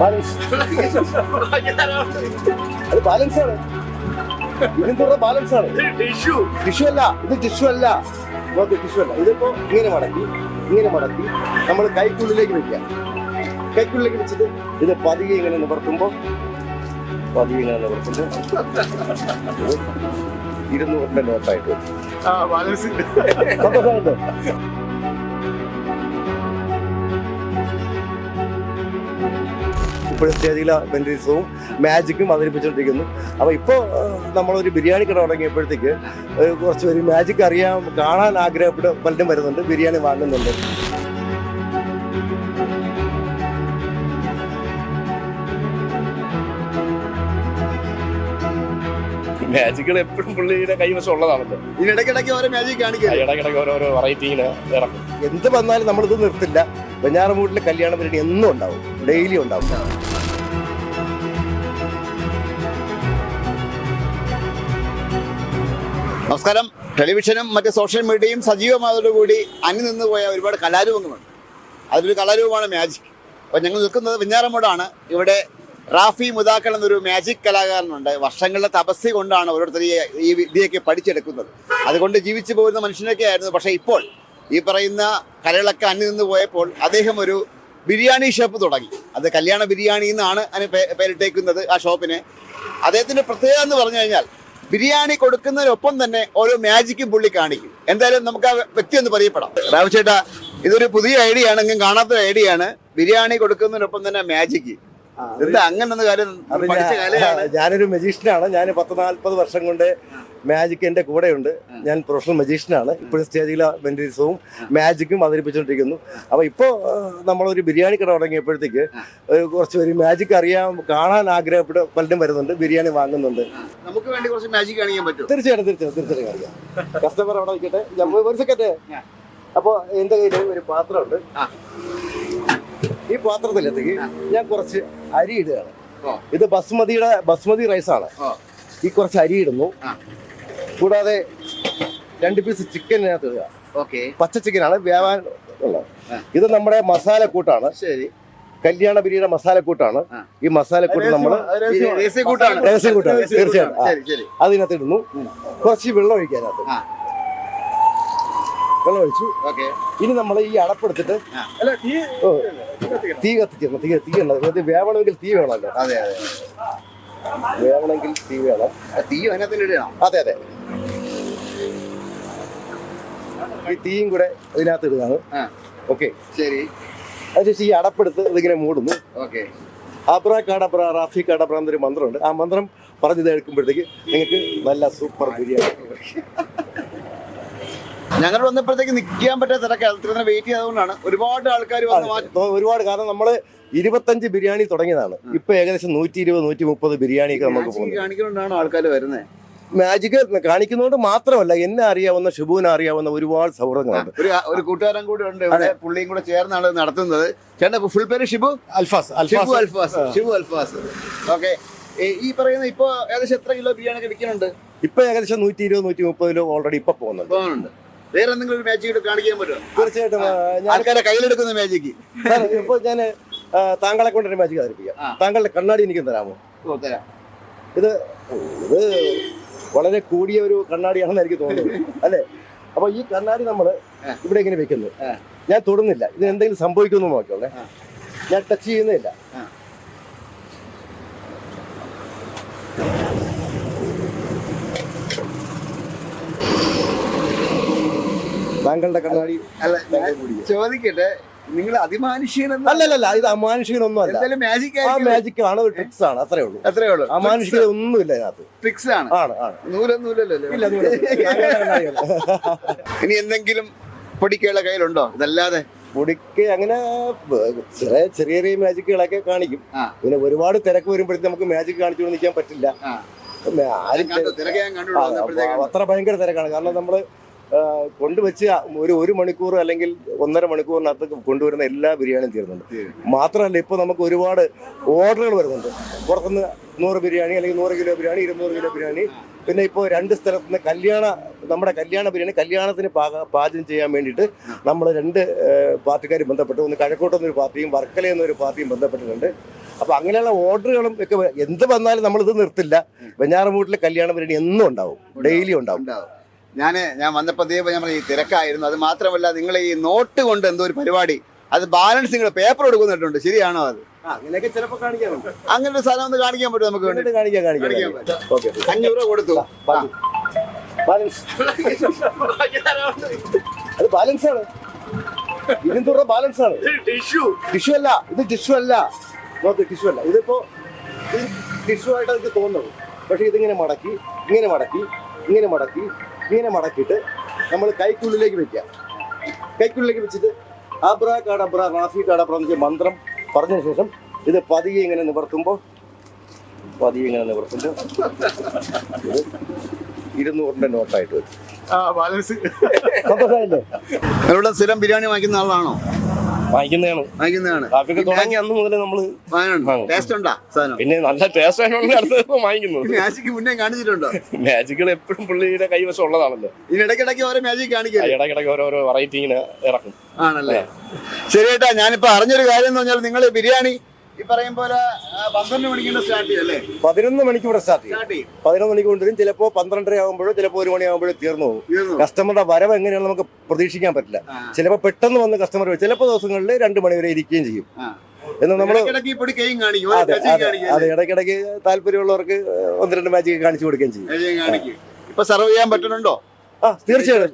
Balance അത് balance ആണ്. ഇതിന്റെ ബാലൻസ് ആണ്. ടിഷ്യൂ അല്ല, ഇത് ടിഷ്യൂ അല്ല. നോക്ക്, ടിഷ്യൂ അല്ല. ഇതിപ്പോ ഇങ്ങനെ മടക്കി നമ്മൾ കൈക്കുള്ളിലേക്ക് വെക്കാം. കൈക്കുള്ളിലേക്ക് വെച്ചിട്ട് ഇത് പതിയെ ഇങ്ങനെ നിവർത്തുമ്പോ 200 നോട്ടായിട്ട് വരും. ഇപ്പോഴും സ്റ്റേജിൽ വെൻഡീസവും മാജിക്കും അവതരിപ്പിച്ചുകൊണ്ടിരിക്കുന്നു. അപ്പോൾ ഇപ്പോൾ നമ്മളൊരു ബിരിയാണി കട തുടങ്ങിയപ്പോഴത്തേക്ക് കുറച്ച് പേര് മാജിക് കാണാൻ ആഗ്രഹപ്പെട്ട് പലരും വരുന്നുണ്ട്, ബിരിയാണി വാങ്ങുന്നുണ്ട്. മാജിക്കുകൾ എപ്പോഴും പുള്ളിയുടെ കൈവശം ഉള്ളതാണല്ലോ. ഇതിനിടയ്ക്കിടയ്ക്ക് ഓരോ മാജിക് കാണിക്കുക, ഇടയ്ക്കിടയ്ക്ക് ഓരോരോ വെറൈറ്റികള് ഇറക്കും. എന്ത് വന്നാലും നമ്മളിത് നിർത്തില്ല. വെഞ്ഞാറമൂട്ടിലെ കല്യാണ പരിപാടി എന്നും ഉണ്ടാവും, ഡെയിലി ഉണ്ടാവും. നമസ്കാരം. ടെലിവിഷനും മറ്റ് സോഷ്യൽ മീഡിയയും സജീവമായതോടുകൂടി അന്യം നിന്ന് പോയ ഒരുപാട് കലാരൂപങ്ങളുണ്ട്. അതിലൊരു കലാരൂപമാണ് മാജിക്. അപ്പോൾ ഞങ്ങൾ നിൽക്കുന്നത് വെഞ്ഞാറമൂടാണ്. ഇവിടെ റാഫി മുതാക്കൽ എന്നൊരു മാജിക് കലാകാരനുണ്ട്. വർഷങ്ങളുടെ തപസ്യ കൊണ്ടാണ് ഓരോരുത്തർ ഈ വിദ്യയൊക്കെ പഠിച്ചെടുക്കുന്നത്. അതുകൊണ്ട് ജീവിച്ചു പോകുന്ന മനുഷ്യനൊക്കെ ആയിരുന്നു. പക്ഷേ ഇപ്പോൾ ഈ പറയുന്ന കലകളൊക്കെ അന്യം നിന്ന് പോയപ്പോൾ അദ്ദേഹം ഒരു ബിരിയാണി ഷോപ്പ് തുടങ്ങി. അത് കല്യാണ ബിരിയാണി എന്നാണ് അതിന് പേരിട്ടേക്കുന്നത് ആ ഷോപ്പിന്. അദ്ദേഹത്തിൻ്റെ പ്രത്യേകത എന്ന് പറഞ്ഞു കഴിഞ്ഞാൽ ബിരിയാണി കൊടുക്കുന്നതിനൊപ്പം തന്നെ ഓരോ മാജിക്കും പുള്ളി കാണിക്കും. എന്തായാലും നമുക്ക് ആ വ്യക്തി ഒന്ന് പരിചയപ്പെടാം. റാവു ചേട്ടാ, ഇതൊരു പുതിയ ഐഡിയ ആണ്, എങ്കിലും കാണാത്ത ഐഡിയ ആണ്. ബിരിയാണി കൊടുക്കുന്നതിനൊപ്പം തന്നെ മാജിക്ക്. എന്താ അങ്ങനൊന്നും കാര്യം? ഞാനൊരു മജീഷ്യനാണ്. ഞാൻ 40-40 വർഷം കൊണ്ട് മാജിക് എൻ്റെ കൂടെയുണ്ട്. ഞാൻ പ്രൊഫഷണൽ മജീഷ്യനാണ്. ഇപ്പോഴും സ്റ്റേജിൽ വെൻഡീസവും മാജിക്കും അവതരിപ്പിച്ചുകൊണ്ടിരിക്കുന്നു. അപ്പോൾ ഇപ്പോൾ നമ്മളൊരു ബിരിയാണി കട തുടങ്ങിയപ്പോഴത്തേക്ക് കുറച്ച് പേര് മാജിക് കാണാൻ ആഗ്രഹപ്പെട്ട് പലരും വരുന്നുണ്ട്, ബിരിയാണി വാങ്ങുന്നുണ്ട്. നമുക്ക് വേണ്ടി കുറച്ച് മാജിക് കാണിക്കാൻ പറ്റും? തീർച്ചയായിട്ടും കാണിക്കാം. കസ്റ്റമർ അവിടെ നിൽക്കട്ടെ, ഒരു സെക്കൻഡ്. അപ്പോൾ എൻ്റെ കയ്യിൽ ഒരു പാത്രമുണ്ട്. ഈ പാത്രത്തിലേക്ക് ഞാൻ കുറച്ച് അരി ഇടുകയാണ്. ഇത് ബസ്മതി റൈസാണ്. ഈ കുറച്ച് അരി ഇടുന്നു. കൂടാതെ 2 പീസ് ചിക്കനകത്ത് ഇടുക. പച്ച ചിക്കനാണ്, വേവാൻ ഉള്ളത്. ഇത് നമ്മുടെ മസാലക്കൂട്ടാണ്. ശരി, കല്യാണ ബിരിയാണി മസാലക്കൂട്ടാണ്. ഈ മസാലക്കൂട്ട് നമ്മൾ രഹസ്യക്കൂട്ടാണ്, തീർച്ചയായിട്ടും. അതിനകത്ത് ഇടുന്നു. കുറച്ച് വെള്ളം ഒഴിക്കാനകത്ത് വെള്ളം ഒഴിച്ചു. ഇനി നമ്മൾ ഈ അടപ്പെടുത്തിട്ട് തീ കത്തിക്കണം. തീ ഉള്ളത് വേവണമെങ്കിൽ തീ വേണമല്ലോ. വേവണമെങ്കിൽ തീ വേണം. അതെ. ഈ തീയും കൂടെ ഇതിനകത്ത് ഇടുകയാണ്. ഓക്കെ, ശരി. അതിനുശേഷം ഈ അടപ്പെടുത്ത് ഇതിങ്ങനെ മൂടുന്നു. അബ്രാ കാഡബ്ര റാഫി കാഡബ്ര എന്നൊരു മന്ത്രമുണ്ട്. ആ മന്ത്രം പറഞ്ഞത് എടുക്കുമ്പോഴത്തേക്ക് നിങ്ങൾക്ക് നല്ല സൂപ്പർ ബിരിയാണി. ഞങ്ങൾ വന്നപ്പോഴത്തേക്ക് നിൽക്കാൻ പറ്റാത്ത തിരക്കാണ്. വെയിറ്റ് ചെയ്തുകൊണ്ടാണ് ഒരുപാട് ആൾക്കാർ ഒരുപാട്. കാരണം നമ്മള് 25 ബിരിയാണി തുടങ്ങിയതാണ്. ഇപ്പൊ ഏകദേശം 120-130 ബിരിയാണിയൊക്കെ നമുക്ക് കാണിക്കൊണ്ടാണ് ആൾക്കാർ വരുന്നത്. മാജിക് കാണിക്കുന്നതുകൊണ്ട് മാത്രമല്ല, എന്നെ അറിയാവുന്ന ഷിബുവിനെ അറിയാവുന്ന ഒരുപാട് സൗഹൃദങ്ങളുണ്ട്. ഒരു കൂട്ടുകാരൻ കൂടെ ഉണ്ട് ഇവിടെ, പുള്ളിയും കൂടെ ചേർന്നാണ് നടത്തുന്നത്. ചേട്ടൻ ഫുൾ പേര് ഷിബു അൽഫാസ്. ഓക്കെ. ഈ പറയുന്ന ഇപ്പൊ ഏകദേശം എത്ര കിലോ ബിരിയാണി വിൽക്കുന്നുണ്ട്? ഇപ്പൊ ഏകദേശം 120-130 കിലോ ഓൾറെഡി ഇപ്പൊ പോകുന്നുണ്ട്. വേറെ എന്തെങ്കിലും ഒരു മാജിക് കാണിക്കാൻ പറ്റുമോ? തീർച്ചയായിട്ടും. ആൾക്കാരെ കയ്യിലെടുക്കുന്ന മാജിക് ഇപ്പൊ ഞാൻ താങ്കളെ കൊണ്ടൊരു മാജിക് അവതരിപ്പിക്കാം. താങ്കളുടെ കണ്ണാടി എനിക്ക് തരാമോ? ഇത് വളരെ കൂടിയ ഒരു കണ്ണാടിയാണെന്ന് എനിക്ക് തോന്നുന്നത്, അല്ലേ? അപ്പൊ ഈ കണ്ണാടി നമ്മൾ ഇവിടെ ഇങ്ങനെ വെക്കുന്നു. ഞാൻ തൊടുന്നില്ല. ഇത് എന്തെങ്കിലും സംഭവിക്കുമെന്ന് നോക്കിയോളെ. ഞാൻ ടച്ച് ചെയ്യുന്നില്ല. താങ്കളുടെ കണ്ണാടി ചോദിക്കട്ടെ, നിങ്ങൾ അതിമാനുഷികനല്ല? ഇത് അമാനുഷികനൊന്നും അല്ല. മാജിക് ആണ്, ഒരു ട്രിക്സ് ആണ്. അത്രേ ഉള്ളൂ. അമാനുഷികത ഒന്നുമില്ല ഇതിനകത്ത്. ട്രിക്സ് ആണ്. ഇനി എന്തെങ്കിലും പൊടിക്കുള്ള കയ്യിലുണ്ടോ? ഇതല്ലാതെ പൊടിക്ക് അങ്ങനെ ചെറിയ ചെറിയ മാജിക്കുകളൊക്കെ കാണിക്കും. പിന്നെ ഒരുപാട് തിരക്ക് വരുമ്പോഴത്തേക്ക് നമുക്ക് മാജിക് കാണിച്ചു നിൽക്കാൻ പറ്റില്ല. അത്ര ഭയങ്കര തിരക്കാണ്. കാരണം നമ്മള് കൊണ്ടുവച്ച് ഒരു മണിക്കൂർ അല്ലെങ്കിൽ 1.5 മണിക്കൂറിനകത്ത് കൊണ്ടുവരുന്ന എല്ലാ ബിരിയാണിയും തീരുന്നുണ്ട്. മാത്രമല്ല, ഇപ്പോൾ നമുക്ക് ഒരുപാട് ഓർഡറുകൾ വരുന്നുണ്ട്. പുറത്തുനിന്ന് 100 ബിരിയാണി അല്ലെങ്കിൽ 100 കിലോ ബിരിയാണി, 200 കിലോ ബിരിയാണി. പിന്നെ ഇപ്പോൾ 2 സ്ഥലത്ത് നിന്ന് നമ്മുടെ കല്യാണ ബിരിയാണി കല്യാണത്തിന് പാചകം ചെയ്യാൻ വേണ്ടിയിട്ട് നമ്മൾ 2 പാർട്ടിക്കാർ ബന്ധപ്പെട്ടു. ഒന്ന് കഴക്കൂട്ടെന്നൊരു പാർട്ടിയും വർക്കല എന്നൊരു പാർട്ടിയും ബന്ധപ്പെട്ടിട്ടുണ്ട്. അപ്പൊ അങ്ങനെയുള്ള ഓർഡറുകളും ഒക്കെ എന്ത് വന്നാലും നമ്മൾ ഇത് നിർത്തില്ല. വെഞ്ഞാറമൂട്ടിലെ കല്യാണ പരിപാടി എന്നും ഉണ്ടാവും, ഡെയിലി ഉണ്ടാവും. ഞാൻ വന്നപ്പോൾ നമ്മൾ ഈ തിരക്കായിരുന്നു. അത് മാത്രമല്ല നിങ്ങൾ ഈ നോട്ട് കൊണ്ട് എന്തോ ഒരു പരിപാടി, അത് ബാലൻസ് നിങ്ങൾ പേപ്പർ കൊടുക്കുന്നിട്ടുണ്ട്, ശരിയാണോ? അത് അങ്ങനെയൊക്കെ ചിലപ്പോൾ കാണിക്കാറുണ്ട്. അങ്ങനെ ഒരു സ്ഥലം ഒന്ന് കാണിക്കാൻ പറ്റും നമുക്ക് വേണ്ടി? കാണിക്കാം. 500 രൂപ കൊടുത്തു. ബാലൻസ് അത് ബാലൻസ് ആണ്. 200 രൂപ ബാലൻസ് ആണ്. ടിഷ്യൂ അല്ല ഇത്, ടിഷ്യൂ അല്ല. നോക്ക്, ടിഷ്യൂ അല്ല ഇതിപ്പോ. ഇത് ടിഷ്യൂ ആയിട്ട് എനിക്ക് തോന്നുന്നത്. പക്ഷെ ഇതിങ്ങനെ മടക്കി ഇങ്ങനെ മടക്കിയിട്ട് നമ്മൾ കൈക്കുള്ളിലേക്ക് വെക്കാം. കൈക്കുള്ളിലേക്ക് വെച്ചിട്ട് അബ്ര കാടബ്ര റാഫി കാടബ്ര എന്ന് മന്ത്രം പറഞ്ഞ ശേഷം ഇത് പതിയെ ഇങ്ങനെ നിവർത്തുമ്പോൾ 200ന്റെ നോട്ടായിട്ട് വരും. സന്തോഷമായില്ലേ? നിങ്ങളുടെ സ്ഥിരം ബിരിയാണി വാങ്ങിക്കുന്ന ആളാണോ? വാങ്ങിക്കുന്നതാണ്. ട്രാഫിക് തുടങ്ങി അന്ന് മുതൽ നമ്മള് ടേസ്റ്റ് ഉണ്ടാ സാധനം? പിന്നെ നല്ല ടേസ്റ്റ് ആയതുകൊണ്ട് അടുത്ത് വാങ്ങിക്കുന്നത്. മാജിക് മുന്നേ കാണിച്ചിട്ടുണ്ടോ? മാജിക്കുകൾ എപ്പോഴും പുള്ളിയുടെ കൈവശം ഉള്ളതാണല്ലോ. ഇടയ്ക്കിടയ്ക്ക് ഓരോ മാജിക് കാണിക്കാം. ഇടയ്ക്കിടയ്ക്ക് ഓരോ വെറൈറ്റി ഇങ്ങനെ ഇറക്കും. ആണല്ലേ? ശരിയേട്ടാ, ഞാനിപ്പോ അറിഞ്ഞൊരു കാര്യം എന്ന് പറഞ്ഞാൽ നിങ്ങൾ ബിരിയാണി ഈ പറയും പോലെ 12 മണിക്ക് സ്റ്റാർട്ട് ചെയ്യും അല്ലേ? 11 മണിക്ക് ഇവിടെ സ്റ്റാർട്ട് ചെയ്യും. 11 മണിക്ക് കൊണ്ടുവരും. ചിലപ്പോൾ 12:30 ആകുമ്പോഴോ ചിലപ്പോൾ 1 മണിയാകുമ്പോഴോ തീർന്നു പോകും. കസ്റ്റമറുടെ വരവ് എങ്ങനെയാണെന്ന് നമുക്ക് പ്രതീക്ഷിക്കാൻ പറ്റില്ല. ചിലപ്പോൾ പെട്ടെന്ന് വന്ന് കസ്റ്റമർ വരും. ചിലപ്പോൾ ദിവസങ്ങളിൽ 2 മണി വരെ ഇരിക്കുകയും ചെയ്യും. എന്ന് നമ്മൾ അതെ, ഇടയ്ക്കിടയ്ക്ക് താല്പര്യമുള്ളവർക്ക് 1-2 മാച്ച് കാണിച്ചു കൊടുക്കുകയും ചെയ്യും. ഇപ്പൊ സർവ് ചെയ്യാൻ പറ്റുന്നുണ്ടോ? തീർച്ചയായും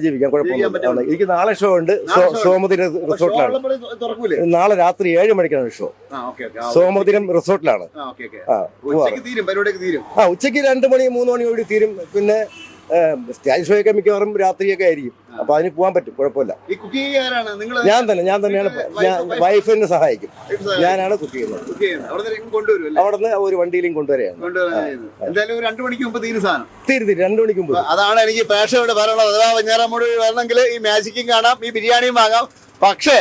ജീവിക്കാം, കുഴപ്പമില്ല. എനിക്ക് നാളെ ഷോ ഉണ്ട് സോമതിരം റിസോർട്ടിലാണ്. നാളെ രാത്രി 7 മണിക്കാണ് ഷോ. സോമതിരം റിസോർട്ടിലാണ്. ഉച്ചയ്ക്ക് 2 മണി 3 മണി കൂടി തീരും. പിന്നെ സ്റ്റേജ് ഷോ ഒക്കെ മിക്കവാറും രാത്രിയൊക്കെ ആയിരിക്കും. അപ്പൊ അതിന് പോകാൻ പറ്റും, കുഴപ്പമില്ല. ഞാൻ തന്നെയാണ്. വൈഫിനെ സഹായിക്കും. ഞാനാണ് കുക്ക് ചെയ്യുന്നത്. അവിടുന്ന് ഒരു വണ്ടിയിലും കൊണ്ടുവരികയാണ്. എന്തായാലും 2 മണിക്ക് മുമ്പ് തീരും സാധനം. തീരും 2 മണിക്ക് മുമ്പ്. അതാണ് എനിക്ക് പ്രേക്ഷകരോട് പറയാനുള്ളത്. അഥവാ വെഞ്ഞാറമൂട് വരണമെങ്കിൽ ഈ മാജിക്കും കാണാം, ഈ ബിരിയാണിയും വാങ്ങാം. പക്ഷേ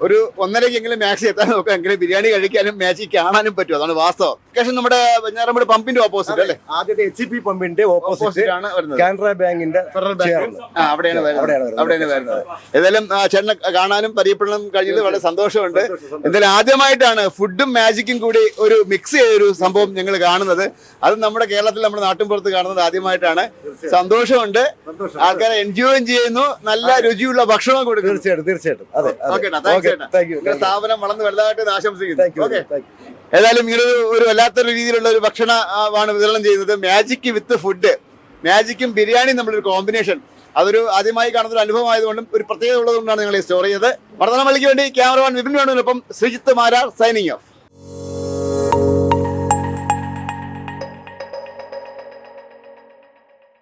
ഒരു 1:30 മാക്സി എത്താൻ നോക്കാം. എങ്കിലും ബിരിയാണി കഴിക്കാനും മാജിക് കാണാനും പറ്റും. അതാണ് വാസ്തവം. ലൊക്കേഷൻ നമ്മുടെ വെഞ്ഞാറമൂട് പമ്പിന്റെ ഓപ്പോസിറ്റ് അല്ലേ? ആദ്യത്തെ HEP പമ്പിന്റെ ഓപ്പോസിറ്റ് ആണ് കാനറ ബാങ്കിന്റെ അവിടെയാണ് വരുന്നത്. ഏതായാലും ചേട്ടനെ കാണാനും പരിചയപ്പെടാനും കഴിഞ്ഞത് വളരെ സന്തോഷമുണ്ട്. എന്തായാലും ആദ്യമായിട്ടാണ് ഫുഡും മാജിക്കും കൂടി ഒരു മിക്സ് ചെയ്തൊരു സംഭവം ഞങ്ങൾ കാണുന്നത്. അത് നമ്മുടെ കേരളത്തിൽ, നമ്മുടെ നാട്ടിൻപുറത്ത് കാണുന്നത് ആദ്യമായിട്ടാണ്. സന്തോഷമുണ്ട്. ആൾക്കാരെ എൻജോയ് ചെയ്യുന്നു. നല്ല രുചിയുള്ള ഭക്ഷണം കൊടുക്കും. തീർച്ചയായിട്ടും. സ്ഥാപനം വളർന്ന് വലുതായിട്ട് ആശംസിക്കുന്നു. ഏതായാലും ഇങ്ങനെ ഒരു വല്ലാത്തൊരു രീതിയിലുള്ള ഒരു ഭക്ഷണമാണ് വിതരണം ചെയ്യുന്നത്. മാജിക് വിത്ത് ഫുഡ്, മാജിക്കും ബിരിയാണിയും നമ്മളൊരു കോമ്പിനേഷൻ. അതൊരു ആദ്യമായി കാണുന്ന ഒരു അനുഭവം ആയതുകൊണ്ടും ഒരു പ്രത്യേകത ഉള്ളതുകൊണ്ടാണ് ഞങ്ങൾ ഈ സ്റ്റോർ ചെയ്തത്. വർദ്ധനമള്ളിക്ക് വേണ്ടി ക്യാമറമാൻ വിപിൻ വേണുവിനൊപ്പം ശ്രീജിത്ത് മാരാർ സൈനിങ് ഓഫ്.